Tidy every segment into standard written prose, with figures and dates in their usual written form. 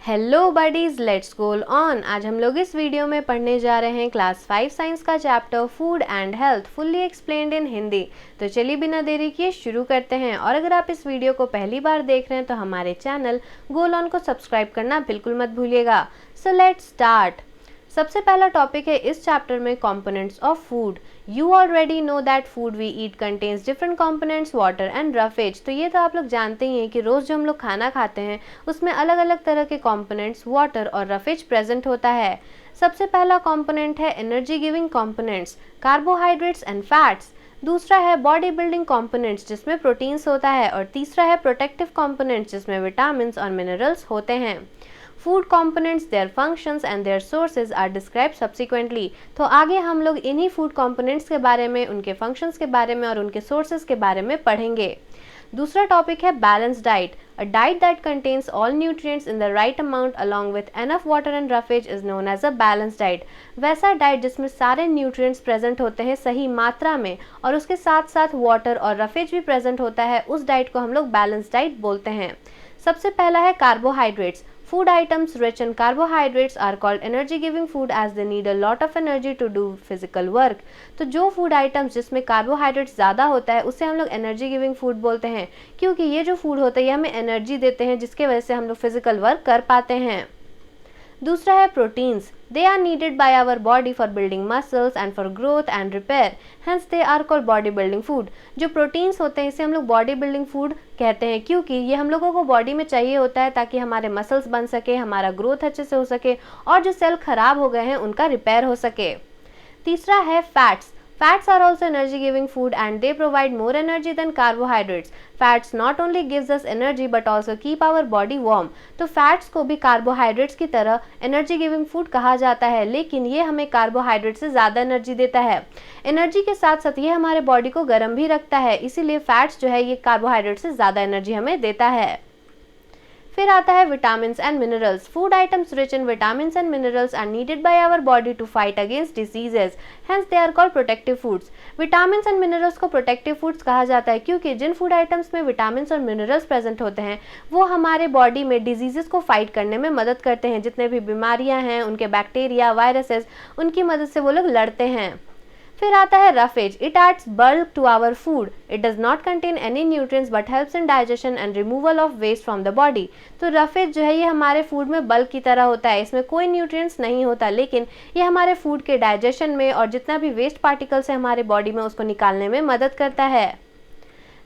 Hello buddies, let's go on. आज हम लोग इस वीडियो में पढ़ने जा रहे हैं क्लास 5 साइंस का chapter food and health fully explained इन हिंदी। तो चलिए बिना देरी किए शुरू करते हैं। और अगर आप इस वीडियो को पहली बार देख रहे हैं तो हमारे चैनल गो ऑन को सब्सक्राइब करना बिल्कुल मत भूलिएगा। So let's start. सबसे पहला टॉपिक है इस चैप्टर में components of food. You already know that food we eat contains different components water and roughage. तो ये तो आप लोग जानते ही हैं कि रोज़ जो हम लोग खाना खाते हैं उसमें अलग अलग तरह के कंपोनेंट्स वाटर और रफेज प्रेजेंट होता है। सबसे पहला कंपोनेंट है energy giving components, carbohydrates and fats. दूसरा है बॉडी बिल्डिंग कंपोनेंट्स जिसमें प्रोटीन्स होता है। और तीसरा है प्रोटेक्टिव कंपोनेंट्स जिसमें विटामिन्स और मिनरल्स होते हैं। Food components, their functions and their sources are describe subsequently. तो आगे हम लोग इन्हीं फूड कंपोनेंट्स के बारे में, उनके फंक्शंस के बारे में और उनके सोर्सेज के बारे में पढ़ेंगे। दूसरा टॉपिक है balance diet. A diet that contains all nutrients in the right amount along with enough water and roughage is known as a balance diet. वैसा डाइट जिसमें सारे न्यूट्रिएंट्स प्रेजेंट होते हैं सही मात्रा में और उसके साथ साथ वाटर और रफेज भी प्रेजेंट होता है, उस डाइट को हम लोग बैलेंस डाइट बोलते हैं। सबसे पहला है carbohydrates. Food items rich in carbohydrates are called energy giving food as they need a lot of energy to do physical work। तो जो फूड आइटम्स जिसमें कार्बोहाइड्रेट्स ज़्यादा होता है उसे हम लोग एनर्जी गिविंग फूड बोलते हैं, क्योंकि ये जो फूड होता है ये हमें एनर्जी देते हैं जिसके वजह से हम लोग फिजिकल वर्क कर पाते हैं। दूसरा है proteins. They are needed by our body for building muscles and for growth and repair, hence they are called body building food. जो प्रोटीन्स होते हैं इसे हम लोग बॉडी बिल्डिंग फूड कहते हैं, क्योंकि ये हम लोगों को बॉडी में चाहिए होता है ताकि हमारे मसल्स बन सके, हमारा ग्रोथ अच्छे से हो सके और जो सेल खराब हो गए हैं उनका रिपेयर हो सके। तीसरा है fats. Fats are also energy giving food and they provide more energy than carbohydrates. Fats not only gives us energy but also keep our body warm. तो फैट्स को भी कार्बोहाइड्रेट्स की तरह एनर्जी गिविंग फूड कहा जाता है, लेकिन ये हमें कार्बोहाइड्रेट से ज़्यादा एनर्जी देता है। एनर्जी के साथ साथ ये हमारे बॉडी को गर्म भी रखता है, इसीलिए फैट्स जो है ये कार्बोहाइड्रेट से ज़्यादा एनर्जी हमें देता है। फिर आता है vitamins and minerals. Food items rich in vitamins and minerals are needed by our body to fight against diseases, hence they are called protective foods. Vitamins and minerals को प्रोटेक्टिव फूड्स कहा जाता है क्योंकि जिन फूड आइटम्स में vitamins और minerals present होते हैं वो हमारे बॉडी में डिजीजेस को फाइट करने में मदद करते हैं। जितने भी बीमारियां हैं, उनके बैक्टीरिया, वायरसेस, उनकी मदद से वो लोग लड़ते हैं। फिर आता है roughage. It adds bulk to our food. It does not contain any nutrients but helps in digestion and removal of waste from the body. तो रफेज जो है ये हमारे फूड में बल्क की तरह होता है, इसमें कोई न्यूट्रिएंट्स नहीं होता, लेकिन ये हमारे फूड के डाइजेशन में और जितना भी वेस्ट पार्टिकल्स है हमारे बॉडी में उसको निकालने में मदद करता है।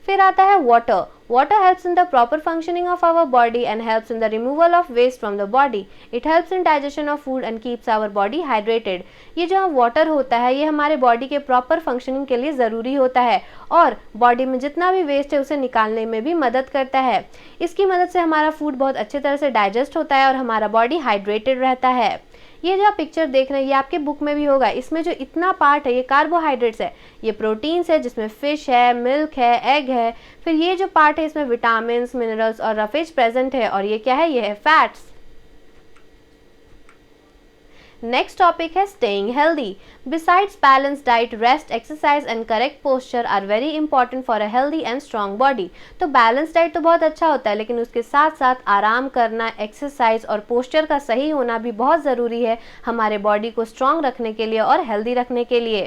फिर आता है water. Water helps in the proper functioning of our body and helps in the removal of waste from the body. It helps in digestion of food and keeps our body hydrated. ये जो water होता है ये हमारे body के proper functioning के लिए ज़रूरी होता है और बॉडी में जितना भी वेस्ट है उसे निकालने में भी मदद करता है। इसकी मदद से हमारा फूड बहुत अच्छी तरह से डाइजेस्ट होता है और हमारा बॉडी हाइड्रेटेड रहता है। ये जो आप पिक्चर देख रहे हैं ये आपके बुक में भी होगा। इसमें जो इतना पार्ट है ये कार्बोहाइड्रेट्स है, ये प्रोटीन्स है जिसमें फिश है, मिल्क है, एग है। फिर ये जो पार्ट है इसमें विटामिन्स, मिनरल्स और रफेज प्रेजेंट है और ये क्या है, ये है फैट्स। नेक्स्ट टॉपिक है staying healthy. Besides balance diet, rest, exercise and correct posture are very important for a healthy and strong body. तो बैलेंस डाइट तो बहुत अच्छा होता है, लेकिन उसके साथ साथ आराम करना, एक्सरसाइज और पोस्चर का सही होना भी बहुत ज़रूरी है हमारे बॉडी को स्ट्रॉन्ग रखने के लिए और हेल्दी रखने के लिए।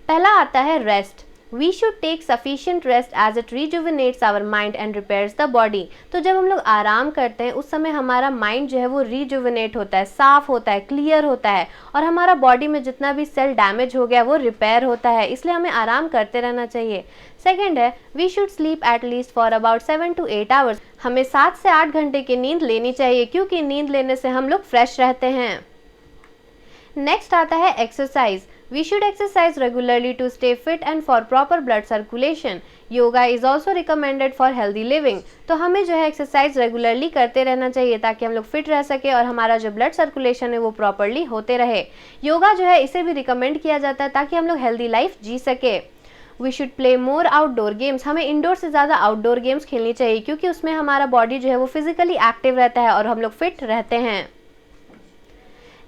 पहला आता है rest. We should take sufficient rest as it rejuvenates our mind and repairs the body। तो जब हम लोग आराम करते हैं उस समय हमारा माइंड जो है वो रिजुविनेट होता है, साफ होता है, क्लियर होता है और हमारा बॉडी में जितना भी सेल डैमेज हो गया वो रिपेयर होता है, इसलिए हमें आराम करते रहना चाहिए। सेकेंड है we should sleep at least for about 7 to 8 hours. हमें 7 से 8 घंटे की नींद लेनी चाहिए क्योंकि नींद लेने से हम लोग फ्रेश रहते हैं। नेक्स्ट आता है exercise. We should exercise regularly to stay fit and for proper blood circulation. Yoga is also recommended for healthy living। तो हमें जो है एक्सरसाइज रेगुलरली करते रहना चाहिए ताकि हम लोग फिट रह सके और हमारा जो ब्लड सर्कुलेशन है वो प्रॉपरली होते रहे। योगा जो है इसे भी रिकमेंड किया जाता है ताकि हम लोग हेल्दी लाइफ जी सके। We should play more outdoor games. हमें इंडोर से ज़्यादा आउटडोर गेम्स खेलनी चाहिए क्योंकि उसमें हमारा बॉडी जो है वो फिजिकली एक्टिव रहता है और हम लोग फिट रहते हैं।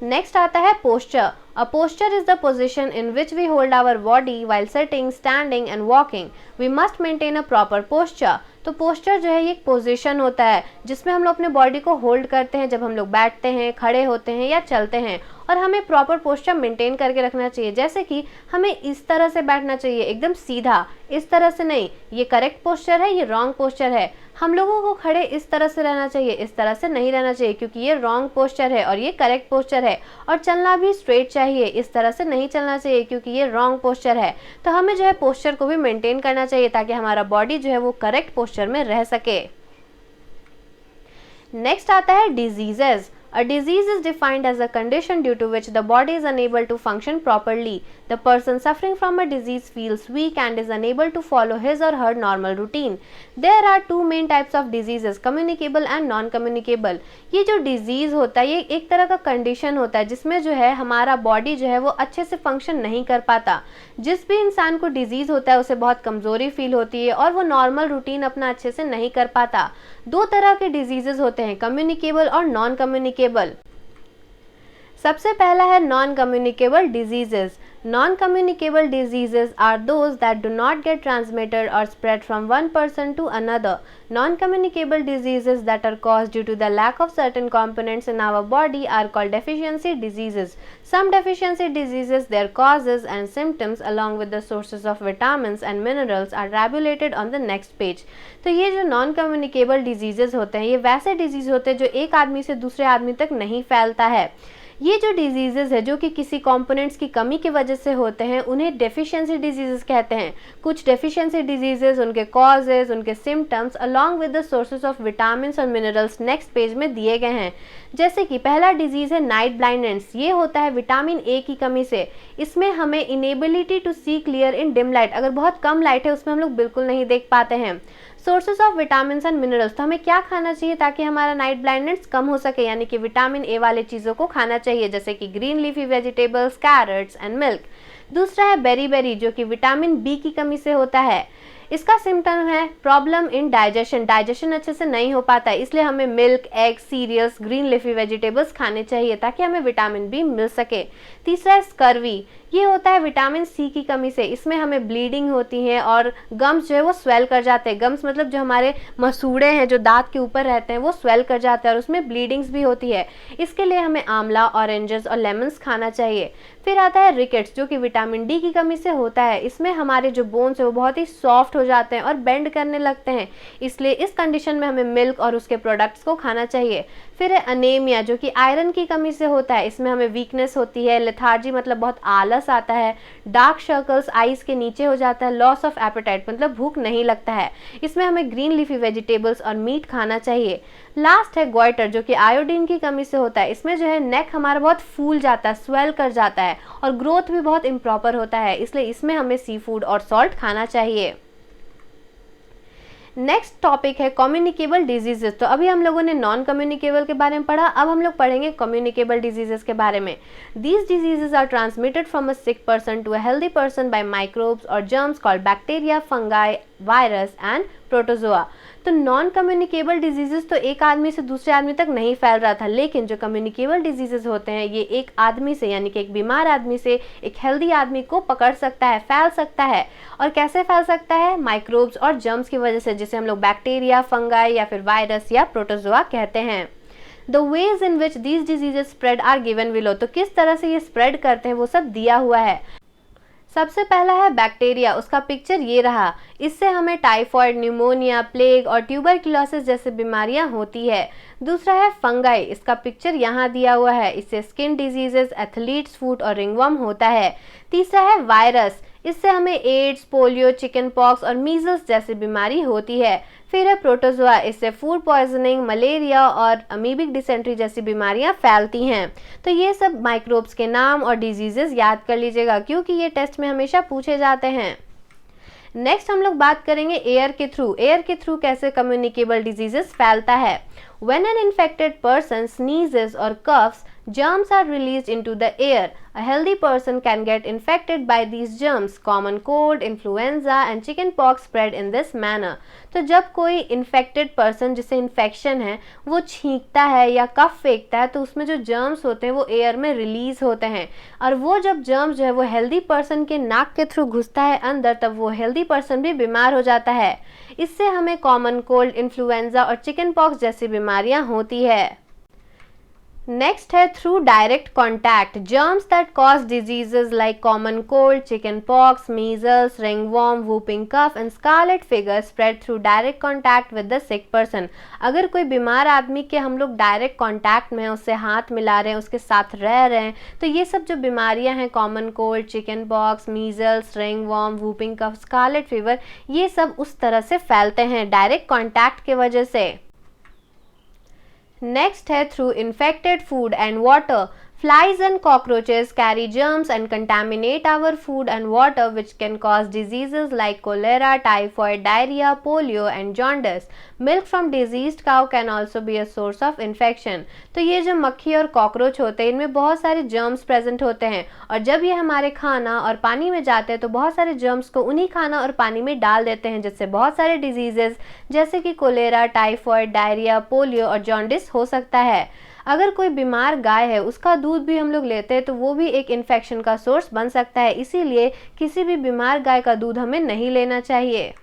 नेक्स्ट आता है posture. A posture is the position in which we hold our body while sitting, standing and walking. We must maintain a proper posture. तो पोस्चर जो है ये एक पोजीशन होता है जिसमें हम लोग अपने बॉडी को होल्ड करते हैं जब हम लोग बैठते हैं, खड़े होते हैं या चलते हैं, और हमें प्रॉपर पोस्चर मेंटेन करके रखना चाहिए। जैसे कि हमें इस तरह से बैठना चाहिए, एकदम सीधा, इस तरह से नहीं। ये करेक्ट पोस्चर है, ये रॉन्ग पोस्चर है। हम लोगों को खड़े इस तरह से रहना चाहिए, इस तरह से नहीं रहना चाहिए, क्योंकि ये रॉन्ग पोस्चर है और ये करेक्ट पोस्चर है। और चलना भी स्ट्रेट चाहिए, इस तरह से नहीं चलना चाहिए क्योंकि ये रॉन्ग पोस्चर है। तो हमें जो है पोस्चर को भी मेंटेन करना चाहिए ताकि हमारा बॉडी जो है वो करेक्ट पोस्चर में रह सके। नेक्स्ट आता है diseases. A disease is defined as a condition due to which the body is unable to function properly. The person suffering from a disease feels weak and is unable to follow his or her normal routine. There are two main types of diseases, communicable and non-communicable. ये जो disease होता है ये एक तरह का condition होता है जिसमें जो है हमारा body जो है वो अच्छे से function नहीं कर पाता। जिस भी इंसान को disease होता है उसे बहुत कमज़ोरी फील होती है और वो normal routine अपना अच्छे से नहीं कर पाता। दो तरह के diseases होते हैं, communicable और non-communicable। सबसे पहला है non communicable diseases. Non communicable diseases are those that do not get transmitted और spread from one person to another. Non communicable diseases that are caused due to the lack of certain components in our body are called deficiency diseases. Some deficiency diseases, their causes and symptoms along with the sources of vitamins and minerals are tabulated on the next page। तो ये जो non communicable diseases होते हैं ये वैसे disease होते हैं जो एक आदमी से दूसरे आदमी तक नहीं फैलता है। ये जो डिजीजेस है जो कि किसी कंपोनेंट्स की कमी की वजह से होते हैं उन्हें डेफिशिएंसी डिजीजेस कहते हैं। कुछ डेफिशिएंसी डिजीजेस, उनके कॉजेज, उनके symptoms along with the sources of vitamins और मिनरल्स नेक्स्ट पेज में दिए गए हैं। जैसे कि पहला डिजीज है नाइट ब्लाइंडनेस। ये होता है विटामिन ए की कमी से। इसमें हमें inability to see clear in dim light, अगर बहुत कम लाइट है उसमें हम लोग बिल्कुल नहीं देख पाते हैं। Sources of vitamin and minerals, तो हमें क्या खाना चाहिए ताकि हमारा नाइट ब्लाइंडनेस कम हो सके, यानी कि विटामिन ए वाले चीज़ों को खाना चाहिए जैसे कि green leafy vegetables, carrots and milk. दूसरा है बेरी बेरी जो कि विटामिन बी की कमी से होता है। इसका सिम्टम है प्रॉब्लम इन डाइजेशन, डाइजेशन अच्छे से नहीं हो पाता है, इसलिए हमें milk, egg, cereals, green leafy vegetables खाने चाहिए ताकि हमें विटामिन बी मिल सके। तीसरा है स्कर्वी। ये होता है विटामिन सी की कमी से। इसमें हमें ब्लीडिंग होती है और गम्स जो है वो स्वेल कर जाते हैं। गम्स मतलब जो हमारे मसूड़े हैं जो दांत के ऊपर रहते हैं वो स्वेल कर जाते हैं और उसमें ब्लीडिंग्स भी होती है। इसके लिए हमें आंवला, ऑरेंजेस और लेमन्स खाना चाहिए। फिर आता है रिकेट्स जो कि विटामिन डी की कमी से होता है। इसमें हमारे जो बोन्स है वो बहुत ही सॉफ्ट हो जाते हैं और बेंड करने लगते हैं, इसलिए इस कंडीशन में हमें मिल्क और उसके प्रोडक्ट्स को खाना चाहिए। फिर है अनेमिया जो कि आयरन की कमी से होता है। इसमें हमें वीकनेस होती है, लेथार्जी मतलब बहुत आलस आता है, डार्क सर्कल्स आईज के नीचे हो जाता है, लॉस ऑफ एपेटाइट मतलब भूख नहीं लगता है। इसमें हमें ग्रीन लीफी वेजिटेबल्स और मीट खाना चाहिए। लास्ट है ग्वाइटर जो कि आयोडीन की कमी से होता है। इसमें जो है नेक हमारा बहुत फूल जाता है, स्वेल कर जाता है और ग्रोथ भी बहुत इम्प्रॉपर होता है, इसलिए इसमें हमें सी फूड और सॉल्ट खाना चाहिए। नेक्स्ट टॉपिक है कम्युनिकेबल डिजीजेस। तो अभी हम लोगों ने नॉन कम्युनिकेबल के बारे में पढ़ा, अब हम लोग पढ़ेंगे कम्युनिकेबल डिजीजेस के बारे में। These diseases are transmitted from a sick person to a healthy person by microbes और germs called bacteria, fungi, virus and protozoa. तो नॉन कम्युनिकेबल डिजीजेस तो एक आदमी से दूसरे आदमी तक नहीं फैल रहा था, लेकिन जो कम्युनिकेबल डिजीजेस होते हैं ये एक आदमी से यानी कि एक बीमार आदमी से एक हेल्दी आदमी को पकड़ सकता है, फैल सकता है। और कैसे फैल सकता है? माइक्रोब्स और जर्म्स की वजह से, जिसे हम लोग बैक्टीरिया, फंगाई या फिर वायरस या प्रोटोजोआ कहते हैं। The ways in which these diseases spread are given below। तो किस तरह से ये स्प्रेड करते हैं वो सब दिया हुआ है। सबसे पहला है बैक्टीरिया, उसका पिक्चर ये रहा। इससे हमें टाइफॉइड, न्यूमोनिया, प्लेग और ट्यूबरक्लोसिस जैसे बीमारियां होती है। दूसरा है फंगाई, इसका पिक्चर यहाँ दिया हुआ है। इससे स्किन डिजीजेस, एथलीट्स फूट और रिंगवर्म होता है। तीसरा है वायरस, इससे हमें एड्स, पोलियो, चिकन पॉक्स और मीजल्स जैसी बीमारी होती है। फिर है प्रोटोजोआ, इससे फूड पॉइजनिंग, मलेरिया और अमीबिक डिसेंट्री जैसी बीमारियां फैलती हैं। तो ये सब माइक्रोब्स के नाम और डिजीजेस याद कर लीजिएगा क्योंकि ये टेस्ट में हमेशा पूछे जाते हैं। नेक्स्ट हम लोग बात करेंगे एयर के थ्रू। एयर के थ्रू कैसे कम्युनिकेबल डिजीजेस फैलता है। When an infected person sneezes or coughs, Germs are released into the air. A healthy person can get infected by these germs. Common cold, influenza and chickenpox spread in this manner. तो जब कोई infected person जिसे infection है वो छींकता है या कफ फेंकता है तो उसमें जो जर्म्स होते हैं वो एयर में रिलीज होते हैं, और वो जब जर्म्स जो है वो हेल्दी पर्सन के नाक के थ्रू घुसता है अंदर, तब वो हेल्दी पर्सन भी बीमार हो जाता है। इससे हमें कॉमन कोल्ड, इन्फ्लुएंजा और चिकन पॉक्स जैसी बीमारियां होती है। नेक्स्ट है through direct contact. Germs that cause diseases like common cold, chicken pox, measles, ringworm, whooping cough and scarlet fever spread through direct contact with the sick person. अगर कोई बीमार आदमी के हम लोग डायरेक्ट कॉन्टैक्ट में हैं, उससे हाथ मिला रहे हैं, उसके साथ रह रहे हैं, तो ये सब जो बीमारियां हैं, common cold, chicken pox, measles, ringworm, whooping cough, scarlet fever, ये सब उस तरह से फैलते हैं डायरेक्ट कॉन्टैक्ट की वजह से। नेक्स्ट है through infected food and water. Flies and cockroaches carry germs and contaminate our food and water, which can cause diseases like cholera, typhoid, diarrhea, polio and jaundice. Milk from diseased cow can also be a source of infection. तो ये जो मक्खी और cockroach होते हैं इनमें बहुत सारे जर्म्स प्रेजेंट होते हैं, और जब ये हमारे खाना और पानी में जाते हैं तो बहुत सारे जर्म्स को उन्हीं खाना और पानी में डाल देते हैं, जिससे बहुत सारे डिजीजेस जैसे कि कोलेरा, टाइफॉइड, डायरिया, पोलियो और जॉन्डिस हो सकता है। अगर कोई बीमार गाय है उसका दूध भी हम लोग लेते हैं तो वो भी एक इन्फेक्शन का सोर्स बन सकता है, इसीलिए किसी भी बीमार गाय का दूध हमें नहीं लेना चाहिए।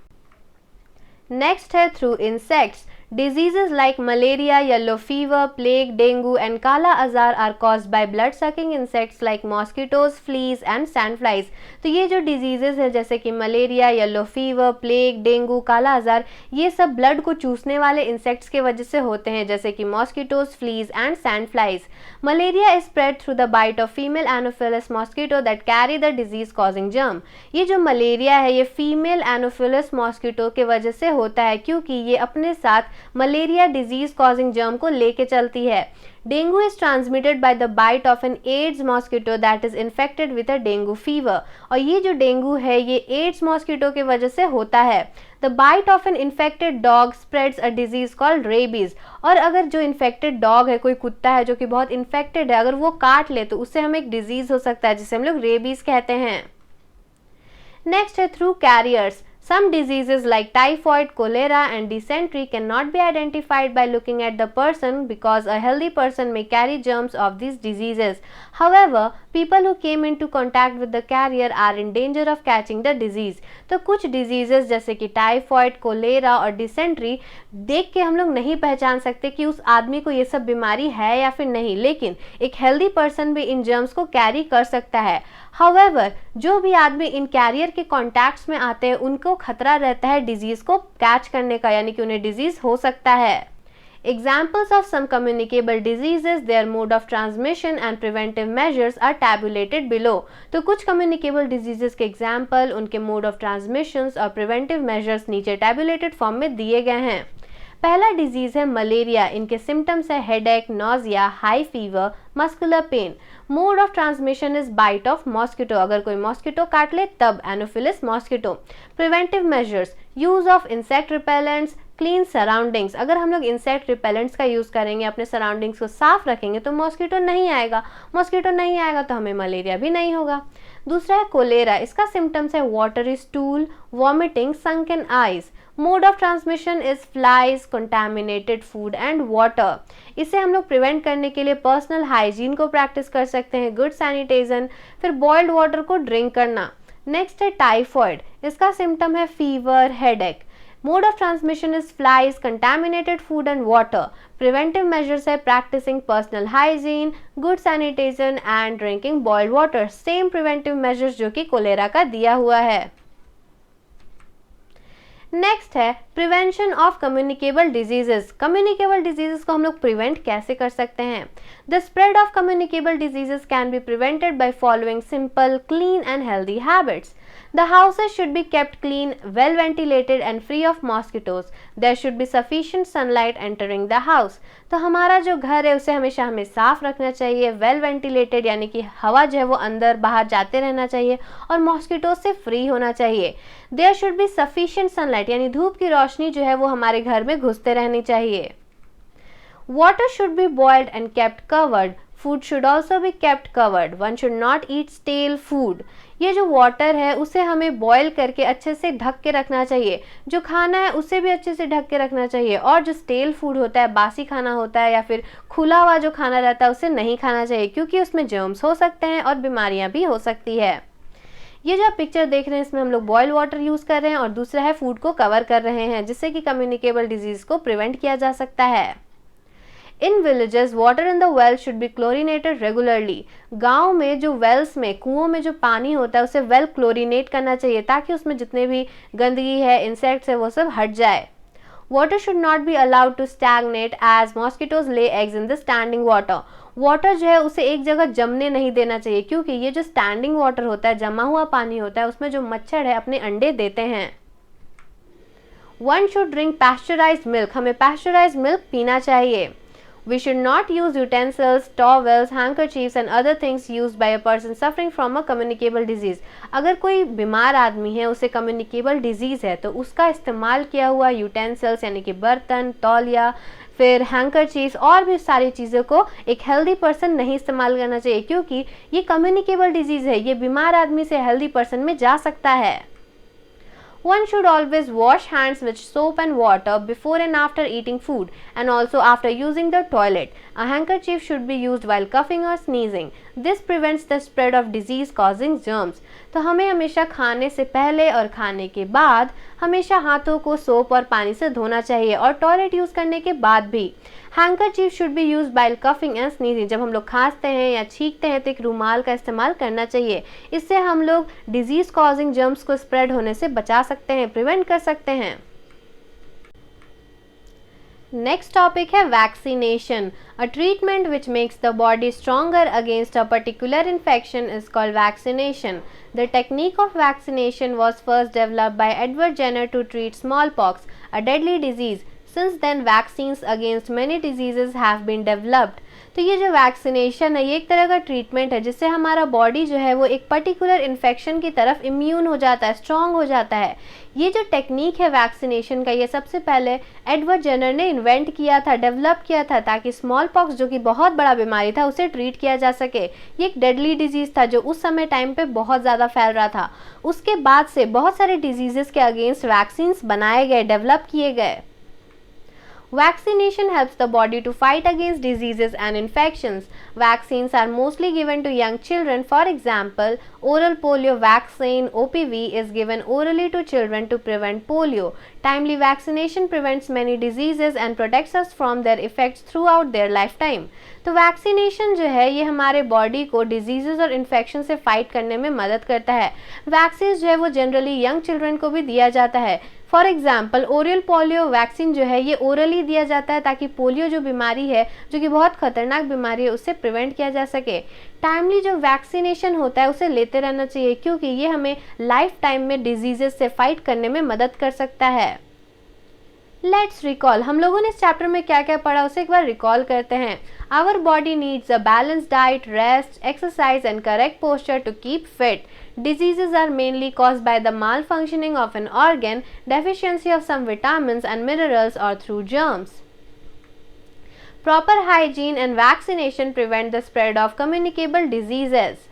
नेक्स्ट है through insects. Diseases like malaria, yellow fever, plague, dengue and kala azar are caused by blood-sucking insects like mosquitoes, fleas and sandflies. तो ये जो diseases है जैसे कि malaria, yellow fever, plague, dengue, काला आजार, ये सब ब्लड को चूसने वाले इंसेक्ट्स के वजह से होते हैं, जैसे कि mosquitoes, fleas and sandflies. Malaria is spread through the bite of female Anopheles mosquito that carry the disease causing germ. ये जो मलेरिया है ये फीमेल एनोफिलस मॉस्किटो के वजह से होता है, क्योंकि ये अपने साथ मलेरिया डिजीज कॉजिंग जर्म को लेके चलती है। Dengue is transmitted by the bite of an Aedes mosquito that is infected with a dengue fever. और ये जो डेंगू है ये एड्स मॉस्किटो की वजह से होता है। The bite of an infected dog spreads a disease called rabies. और अगर जो इन्फेक्टेड डॉग है, कोई कुत्ता है जो कि बहुत इन्फेक्टेड है, अगर वो काट ले तो उससे हमें एक डिजीज हो सकता है जिसे हम लोग रेबीज कहते हैं। नेक्स्ट है through carriers. Some diseases like typhoid, cholera and dysentery cannot be identified by looking at the person because a healthy person may carry germs of these diseases. However, people who came into contact with the carrier are in danger of catching the disease. तो कुछ diseases जैसे कि typhoid, cholera और dysentery देख के हम लोग नहीं पहचान सकते कि उस आदमी को ये सब बीमारी है या फिर नहीं, लेकिन एक हेल्दी पर्सन भी इन जर्म्स को कैरी कर सकता है। However, जो भी आदमी इन कैरियर के कॉन्टैक्ट्स में आते हैं उनको खतरा रहता है डिजीज को कैच करने का, यानी कि उन्हें डिजीज हो सकता है। Examples of some communicable diseases, their mode of transmission and preventive measures are tabulated below. तो कुछ communicable diseases के example, उनके mode of transmissions और preventive measures नीचे tabulated form में दिए गए हैं। पहला डिजीज है मलेरिया। इनके सिम्टम्स है headache, nausea, high fever, muscular pain. Mode of transmission is bite of mosquito. अगर कोई मॉस्किटो काट ले तब Anopheles mosquito. Preventive measures, use of insect repellents, clean surroundings. अगर हम लोग इंसेक्ट रिपेलेंट्स का यूज़ करेंगे, अपने सराउंडिंग्स को साफ रखेंगे तो मॉस्किटो नहीं आएगा। मॉस्किटो नहीं आएगा तो हमें मलेरिया भी नहीं होगा। दूसरा है कोलेरा। इसका सिम्टम्स है watery stool, vomiting, sunken eyes. Mode of transmission is flies, contaminated food and water. इसे हम लोग प्रिवेंट करने के लिए पर्सनल हाइजीन को प्रैक्टिस कर सकते हैं, गुड सैनिटाइजेशन, फिर बॉइल्ड वाटर को ड्रिंक करना। नेक्स्ट है टाइफॉइड। इसका सिम्टम है fever, headache. Mode of transmission is flies, contaminated food and water. Preventive measures है practicing personal hygiene, good sanitation and drinking boiled water. Same preventive measures जो कि cholera का दिया हुआ है। नेक्स्ट है prevention of communicable diseases. Communicable diseases को हम लोग प्रिवेंट कैसे कर सकते हैं? The spread of communicable diseases can be prevented by following simple, clean and healthy habits. The houses should be kept clean, well ventilated and free of mosquitoes. There should be sufficient sunlight entering the house. तो हमारा जो घर है उसे हमेशा हमें साफ रखना चाहिए, वेल वेंटिलेटेड यानी कि हवा जो है वो अंदर बाहर जाते रहना चाहिए और मॉस्किटो से फ्री होना चाहिए। There should be sufficient sunlight यानी धूप की रोशनी जो है वो हमारे घर में घुसते रहनी चाहिए। Water should be boiled and kept covered. Food should also be kept covered, one should not eat stele food. ये जो वाटर है उसे हमें बॉयल करके अच्छे से ढक के रखना चाहिए, जो खाना है उसे भी अच्छे से ढक के रखना चाहिए, और जो स्टेल फूड होता है, बासी खाना होता है या फिर खुला हुआ जो खाना रहता है उसे नहीं खाना चाहिए, क्योंकि उसमें जर्म्स हो सकते हैं और बीमारियां भी हो सकती है। ये जो आप पिक्चर देख रहे हैं इसमें हम लोग बॉयल वाटर यूज़ कर रहे हैं और दूसरा है फूड को कवर कर रहे हैं, जिससे कि कम्युनिकेबल डिजीज़ को प्रिवेंट किया जा सकता है। In villages water in the well should be chlorinated regularly. गाँव में जो वेल्स में, कुओं में जो पानी होता है उसे वेल क्लोरिनेट करना चाहिए, ताकि उसमें जितने भी गंदगी है, इंसेक्ट्स है, वो सब हट जाए। Water should not be allowed to stagnate as mosquitoes lay eggs in the standing water. Water जो है उसे एक जगह जमने नहीं देना चाहिए, क्योंकि ये जो स्टैंडिंग वाटर होता है, जमा हुआ पानी होता है, उसमें जो मच्छर है अपने अंडे देते हैं। One should drink pasteurised milk, हमें पैस्चराइज्ड मिल्क पीना चाहिए। We should not use utensils, towels, handkerchiefs and other things used by a person suffering from a communicable disease. अगर कोई बीमार आदमी है, उसे communicable disease है, तो उसका इस्तेमाल किया हुआ utensils यानी कि बर्तन, तौलिया, फिर हैंकरचीफ्स और भी सारी चीज़ों को एक हेल्दी पर्सन नहीं इस्तेमाल करना चाहिए, क्योंकि ये कम्युनिकेबल डिजीज़ है, ये बीमार आदमी से हेल्दी पर्सन में जा सकता है। One should always wash hands with soap and water before and after eating food, and also after using the toilet. A handkerchief should be used while coughing or sneezing. This prevents the spread of disease causing germs. तो हमें हमेशा खाने से पहले और खाने के बाद हमेशा हाथों को सोप और पानी से धोना चाहिए, और टॉयलेट यूज़ करने के बाद भी। Handkerchief should be use bile coughing and sneezing. जब हम लोग खांसते हैं या छींकते हैं तो एक रुमाल का इस्तेमाल करना चाहिए, इससे हम लोग डिजीज कॉजिंग जर्म्स को स्प्रेड होने से बचा सकते हैं, प्रिवेंट कर सकते हैं। नेक्स्ट टॉपिक है vaccination. A treatment which makes the body stronger against a particular infection is called vaccination. The technique of vaccination was first developed by Edward Jenner to treat smallpox, a deadly disease. Since then, vaccines against many diseases have been developed. तो ये जो vaccination है ये एक तरह का treatment है जिससे हमारा बॉडी जो है वो एक पर्टिकुलर इन्फेक्शन की तरफ इम्यून हो जाता है, स्ट्रॉन्ग हो जाता है। ये जो टेक्निक है वैक्सीनेशन का, ये सबसे पहले एडवर्ड जेनर ने इन्वेंट किया था, डेवलप किया था, ताकि स्मॉल पॉक्स जो कि बहुत बड़ा बीमारी था उसे ट्रीट किया जा सके। ये एक डेडली डिजीज़ था जो उस समय टाइम पे बहुत ज़्यादा फैल रहा था। उसके बाद से बहुत सारे डिजीज़ के अगेंस्ट वैक्सीन्स बनाए गए, डेवलप किए गए। Vaccination helps the body to fight against diseases and infections. Vaccines are mostly given to young children. For example, oral polio vaccine (OPV) is given orally to children to prevent polio. Timely vaccination prevents many diseases and protects us from their effects throughout their lifetime. तो vaccination जो है ये हमारे body को diseases और infection से fight करने में मदद करता है। वैक्सीन जो है वो जनरली यंग चिल्ड्रन को भी दिया जाता है। For example oral polio vaccine जो है ये ओरली दिया जाता है ताकि पोलियो जो बीमारी है, जो कि बहुत खतरनाक बीमारी है, उससे प्रिवेंट किया जा सके। टाइमली जो वैक्सीनेशन होता है उसे लेते रहना चाहिए, क्योंकि ये हमें लाइफ टाइम में डिजीजेस से फाइट करने में मदद कर सकता है। लेट्स रिकॉल, हम लोगों ने इस चैप्टर में क्या क्या पढ़ा उसे एक बार रिकॉल करते हैं। Our body needs a balanced diet, rest, exercise and correct posture to keep fit. Diseases are mainly caused by the malfunctioning of an organ, deficiency of some vitamins and minerals, or through germs. Proper hygiene and vaccination prevent the spread of communicable diseases.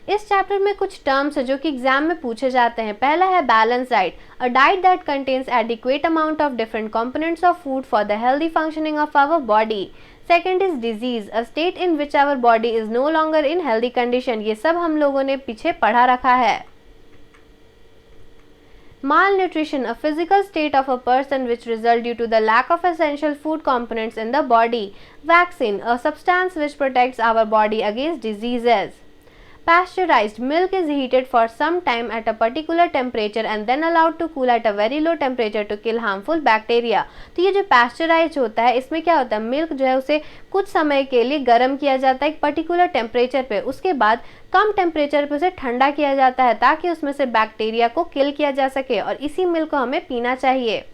इस chapter में कुछ terms है जो कि exam में पूछे जाते हैं। पहला है balance diet, a diet that contains adequate amount of different components of food for the healthy functioning of our body. Second is disease, a state in which our body is no longer in healthy condition. ये सब हम लोगों ने पीछे पढ़ा रखा है। Malnutrition, a physical state of a person which result due to the lack of essential food components in the body. Vaccine, a substance which protects our body against diseases. Pasteurized milk is heated for some time at a particular temperature and then allowed to cool at a very low temperature to kill harmful bacteria. तो ये जो pasteurise होता है इसमें क्या होता है, milk जो है उसे कुछ समय के लिए गर्म किया जाता है एक पर्टिकुलर टेम्परेचर पे, उसके बाद कम टेम्परेचर पे उसे ठंडा किया जाता है ताकि उसमें से बैक्टीरिया को किल किया जा सके, और इसी मिल्क को हमें पीना चाहिए।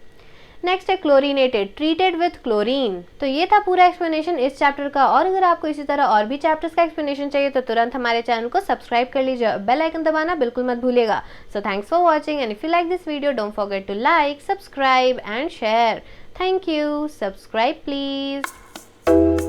नेक्स्ट है क्लोरीनेटेड, ट्रीटेड विथ क्लोरीन। तो ये था पूरा एक्सप्लेनेशन इस चैप्टर का, और अगर आपको इसी तरह और भी चैप्टर्स का एक्सप्लेनेशन चाहिए तो तुरंत हमारे चैनल को सब्सक्राइब कर लीजिए, बेल आइकन दबाना बिल्कुल मत भूलिएगा। So thanks for watching, and if you like this video don't forget to like, subscribe and share. Thank you, subscribe please.